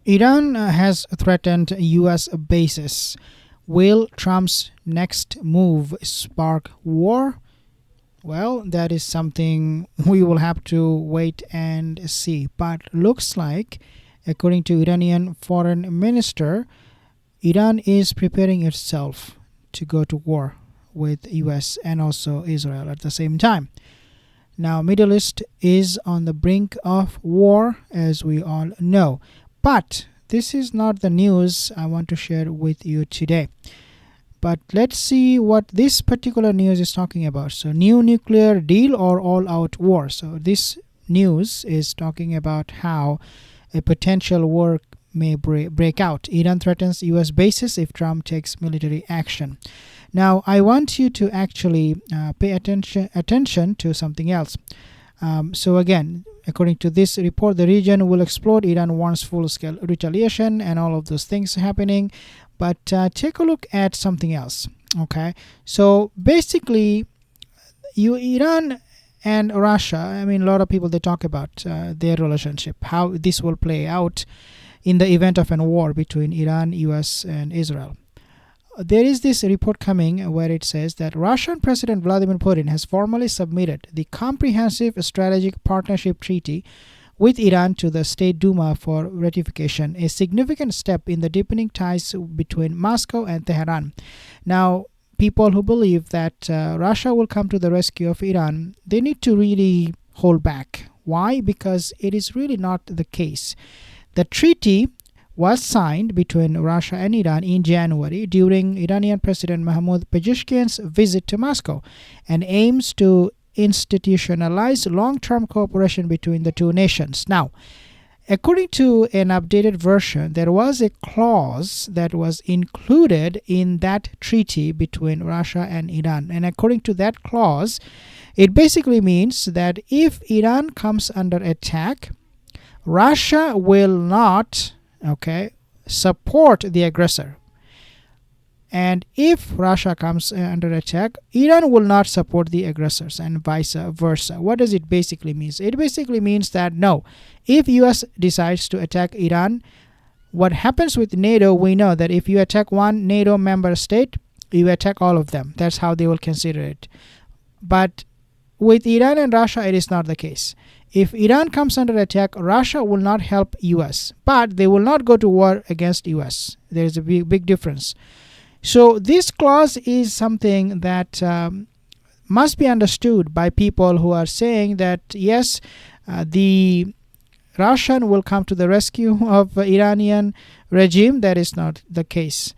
Iran has threatened U.S. bases. Will Trump's next move spark war? Well, that is something we will have to wait and see. But looks like, according to Iranian foreign minister, Iran is preparing itself to go to war with US and also Israel at the same time. Now, Middle East is on the brink of war, as we all know. But this is not the news I want to share with you today. But let's see what this particular news is talking about. So, new nuclear deal or all-out war. So, this news is talking about how a potential war may break out. Iran threatens US bases if Trump takes military action. Now, I want you to actually pay attention to something else. So again, according to this report, the region will explode. Iran warns full-scale retaliation and all of those things happening. But take a look at something else. Okay, so basically, Iran and Russia. I mean, a lot of people they talk about their relationship, how this will play out in the event of a war between Iran, US, and Israel. There is this report coming where it says that Russian President Vladimir Putin has formally submitted the Comprehensive Strategic Partnership Treaty with Iran to the State Duma for ratification, a significant step in the deepening ties between Moscow and Tehran. Now, people who believe that Russia will come to the rescue of Iran, they need to really hold back. Why? Because it is really not the case. The treaty was signed between Russia and Iran in January during Iranian President Mahmoud Pezeshkian's visit to Moscow and aims to institutionalize long-term cooperation between the two nations. Now, according to an updated version, there was a clause that was included in that treaty between Russia and Iran. And according to that clause, it basically means that if Iran comes under attack, Russia will not support the aggressor. And if Russia comes under attack, Iran will not support the aggressors and vice versa. What does it basically mean? It basically means that no, if US decides to attack Iran, what happens with NATO, we know that if you attack one NATO member state, you attack all of them. That's how they will consider it. But with Iran and Russia, it is not the case. If Iran comes under attack, Russia will not help US, but they will not go to war against US. There is a big difference. So this clause is something that must be understood by people who are saying that yes, the Russian will come to the rescue of Iranian regime. That is not the case.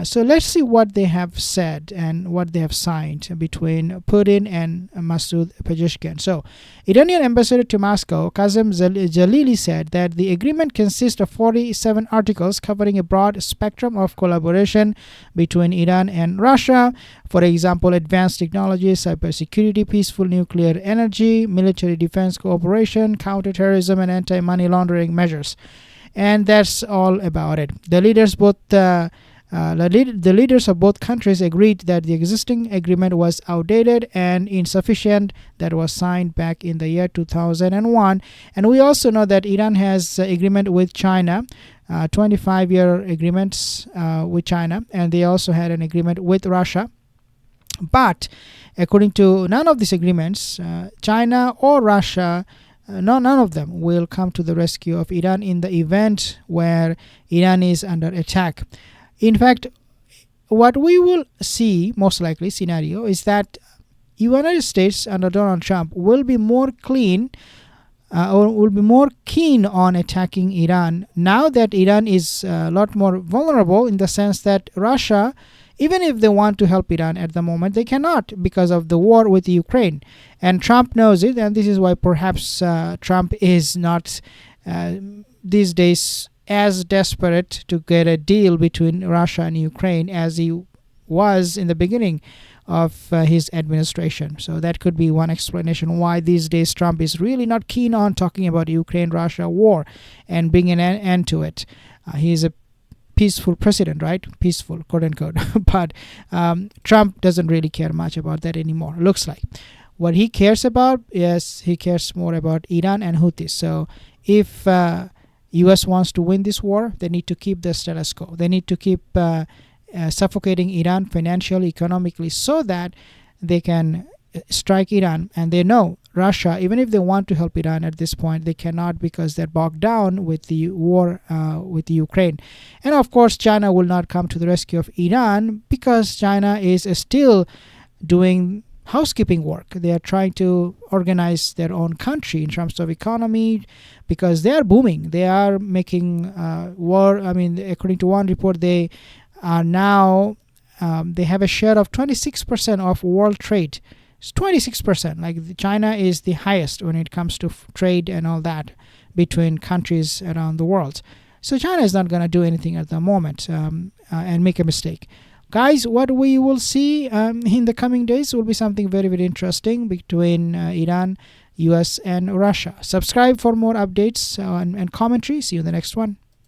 So let's see what they have said and what they have signed between Putin and Masoud Pezeshkian. So, Iranian ambassador to Moscow, Kazem Jalili, said that the agreement consists of 47 articles covering a broad spectrum of collaboration between Iran and Russia. For example, advanced technology, cybersecurity, peaceful nuclear energy, military defense cooperation, counterterrorism, and anti-money laundering measures. And that's all about it. The leaders of both countries agreed that the existing agreement was outdated and insufficient that was signed back in the year 2001. And we also know that Iran has agreement with China, 25-year agreements with China, and they also had an agreement with Russia. But according to none of these agreements, China or Russia, none of them will come to the rescue of Iran in the event where Iran is under attack. In fact, what we will see, most likely scenario, is that United States under Donald Trump will be more keen on attacking Iran now that Iran is a lot more vulnerable, in the sense that Russia, even if they want to help Iran at the moment, they cannot because of the war with Ukraine. And Trump knows it, and this is why perhaps Trump is not these days as desperate to get a deal between Russia and Ukraine as he was in the beginning of his administration. So that could be one explanation why these days Trump is really not keen on talking about Ukraine-Russia war and bringing an end to it. He is a peaceful president, right? Peaceful, quote unquote. But Trump doesn't really care much about that anymore, looks like. What he cares about, yes, he cares more about Iran and Houthis. So if U.S. wants to win this war, they need to keep the status quo. They need to keep suffocating Iran financially, economically, so that they can strike Iran. And they know Russia, even if they want to help Iran at this point, they cannot, because they're bogged down with the war with the Ukraine. And of course, China will not come to the rescue of Iran, because China is still doing housekeeping work. They are trying to organize their own country in terms of economy, because they are booming. They are making war. I mean, according to one report, they are now they have a share of 26% of world trade. It's 26%. Like, China is the highest when it comes to trade and all that between countries around the world. So China is not going to do anything at the moment and make a mistake. Guys, what we will see in the coming days will be something very, very interesting between Iran, US, and Russia. Subscribe for more updates and commentary. See you in the next one.